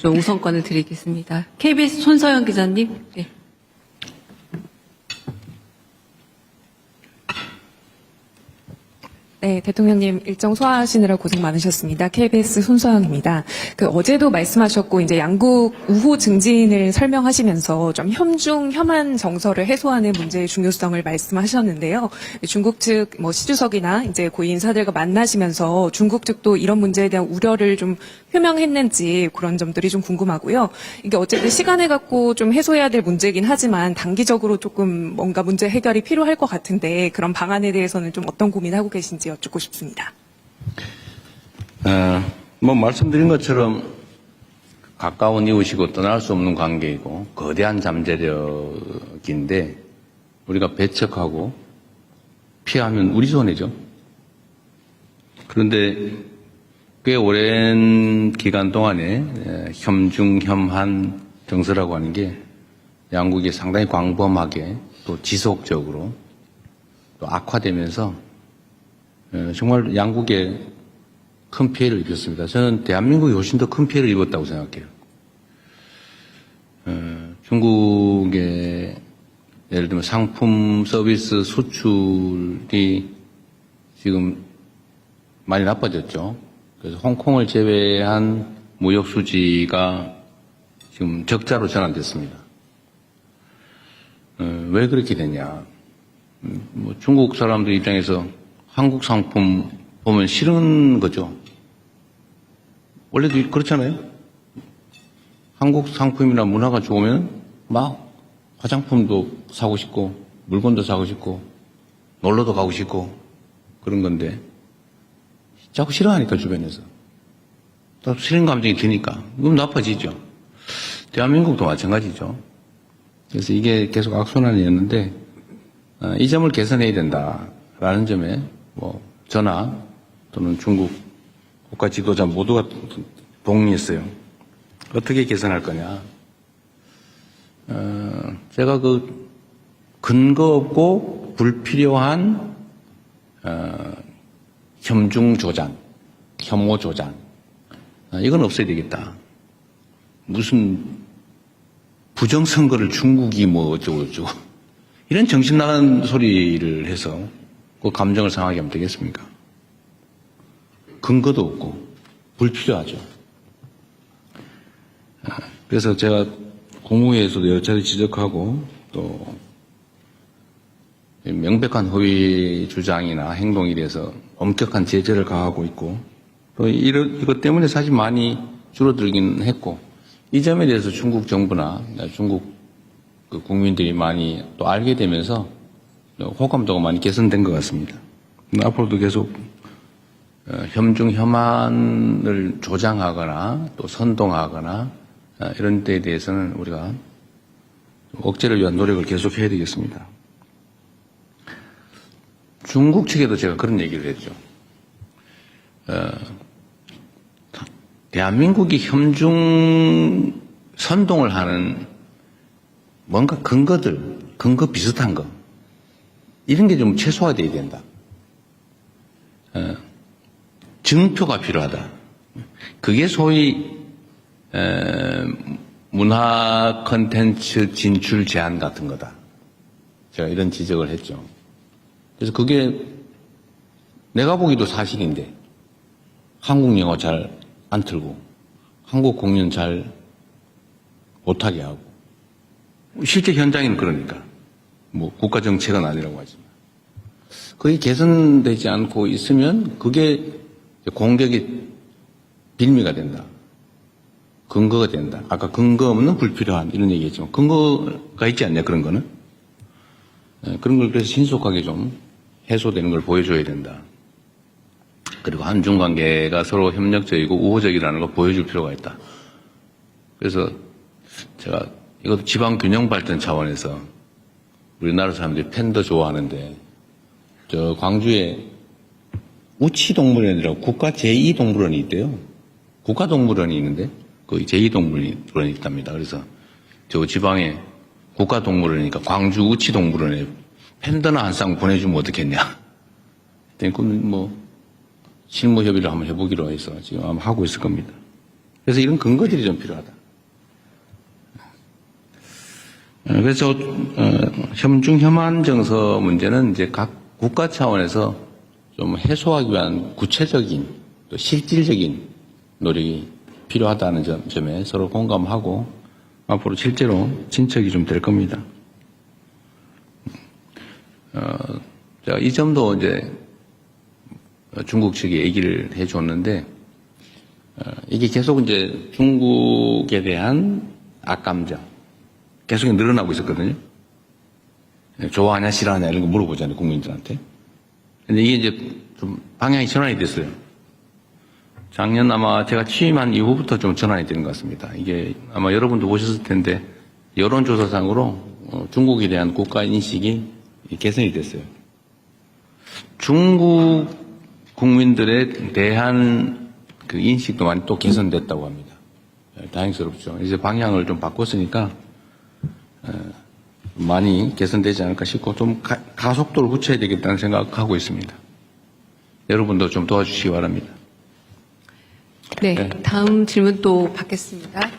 좀 우선권을 드리겠습니다. KBS 손서영 기자님. 네. 네, 대통령님 일정 소화하시느라 고생 많으셨습니다. KBS 손서영입니다. 어제도 말씀하셨고 이제 양국 우호 증진을 설명하시면서 좀 혐중 혐한 정서를 해소하는 문제의 중요성을 말씀하셨는데요. 중국 측 시주석이나 이제 고위 인사들과 만나시면서 중국 측도 이런 문제에 대한 우려를 좀 표명했는지 그런 점들이 좀 궁금하고요. 이게 어쨌든 시간을 갖고 좀 해소해야 될 문제이긴 하지만 단기적으로 조금 뭔가 문제 해결이 필요할 것 같은데 그런 방안에 대해서는 좀 어떤 고민하고 계신지 여쭙고 싶습니다. 말씀드린 것처럼 가까운 이웃이고 떠날 수 없는 관계이고 거대한 잠재력인데 우리가 배척하고 피하면 우리 손해죠. 그런데 꽤 오랜 기간 동안에 혐중혐한 정서라고 하는 게 양국이 상당히 광범하게 또 지속적으로 또 악화되면서 정말 양국에 큰 피해를 입혔습니다. 저는 대한민국이 훨씬 더 큰 피해를 입었다고 생각해요. 중국의 예를 들면 상품 서비스 수출이 지금 많이 나빠졌죠. 그래서 홍콩을 제외한 무역 수지가 지금 적자로 전환됐습니다. 왜 그렇게 됐냐? 중국 사람들 입장에서 한국 상품 보면 싫은 거죠. 원래도 그렇잖아요. 한국 상품이나 문화가 좋으면 막 화장품도 사고 싶고 물건도 사고 싶고 놀러도 가고 싶고 그런 건데 자꾸 싫어하니까 주변에서 또 싫은 감정이 드니까 그럼 나빠지죠. 대한민국도 마찬가지죠. 그래서 이게 계속 악순환이었는데 이 점을 개선해야 된다라는 점에 저나 또는 중국 국가 지도자 모두가 동의했어요. 어떻게 개선할 거냐. 제가 근거 없고 불필요한 혐중 조장, 혐오 조장 이건 없어야 되겠다. 무슨 부정선거를 중국이 어쩌고 이런 정신 나간 소리를 해서 그 감정을 상하게 하면 되겠습니까? 근거도 없고 불필요하죠. 그래서 제가 국무회에서도 여러 차례 지적하고 또 명백한 허위 주장이나 행동에 대해서 엄격한 제재를 가하고 있고 또 이것 때문에 사실 많이 줄어들긴 했고 이 점에 대해서 중국 정부나 중국 국민들이 많이 또 알게 되면서 호감도가 많이 개선된 것 같습니다. 앞으로도 계속 혐중 혐한을 조장하거나 또 선동하거나 이런 데에 대해서는 우리가 억제를 위한 노력을 계속해야 되겠습니다. 중국 측에도 제가 그런 얘기를 했죠. 대한민국이 혐중 선동을 하는 뭔가 근거 비슷한 거 이런 게 좀 최소화돼야 된다. 증표가 필요하다. 그게 소위 문화 콘텐츠 진출 제한 같은 거다. 제가 이런 지적을 했죠. 그래서 그게 내가 보기도 사실인데 한국 영어 잘 안 틀고 한국 공연 잘 못하게 하고 실제 현장에는 그러니까 국가 정책은 아니라고 하지만 그게 개선되지 않고 있으면 그게 공격의 빌미가 된다. 근거가 된다. 아까 근거 없는 불필요한 이런 얘기했지만 근거가 있지 않냐 그런 거는 그런 걸 그래서 신속하게 좀 해소되는 걸 보여줘야 된다. 그리고 한중 관계가 서로 협력적이고 우호적이라는 걸 보여줄 필요가 있다. 그래서 제가 이것도 지방 균형 발전 차원에서 우리나라 사람들이 팬더 좋아하는데 저 광주에 우치동물원이라고 국가 제2동물원이 있대요. 국가동물원이 있는데 거기 제2동물원이 있답니다. 그래서 저 지방에 국가동물원이니까 광주 우치동물원에 팬더나 한 쌍 보내주면 어떻겠냐. 그럼 실무 협의를 한번 해보기로 해서 지금 아마 하고 있을 겁니다. 그래서 이런 근거들이 좀 필요하다. 그래서 혐중-혐한 정서 문제는 이제 각 국가 차원에서 좀 해소하기 위한 구체적인 또 실질적인 노력이 필요하다는 점에 서로 공감하고 앞으로 실제로 진척이 좀 될 겁니다. 제가 이 점도 이제 중국 측이 얘기를 해줬는데 이게 계속 이제 중국에 대한 악감정 계속 늘어나고 있었거든요. 좋아하냐 싫어하냐 이런 거 물어보잖아요, 국민들한테. 근데 이게 이제 좀 방향이 전환이 됐어요. 작년 아마 제가 취임한 이후부터 좀 전환이 되는 것 같습니다. 이게 아마 여러분도 보셨을 텐데 여론조사상으로 중국에 대한 국가 인식이 개선이 됐어요. 중국 국민들에 대한 그 인식도 많이 또 개선됐다고 합니다. 다행스럽죠. 이제 방향을 좀 바꿨으니까 많이 개선되지 않을까 싶고 좀 가속도를 붙여야 되겠다는 생각하고 있습니다. 여러분도 좀 도와주시기 바랍니다. 네, 다음 질문 또 받겠습니다.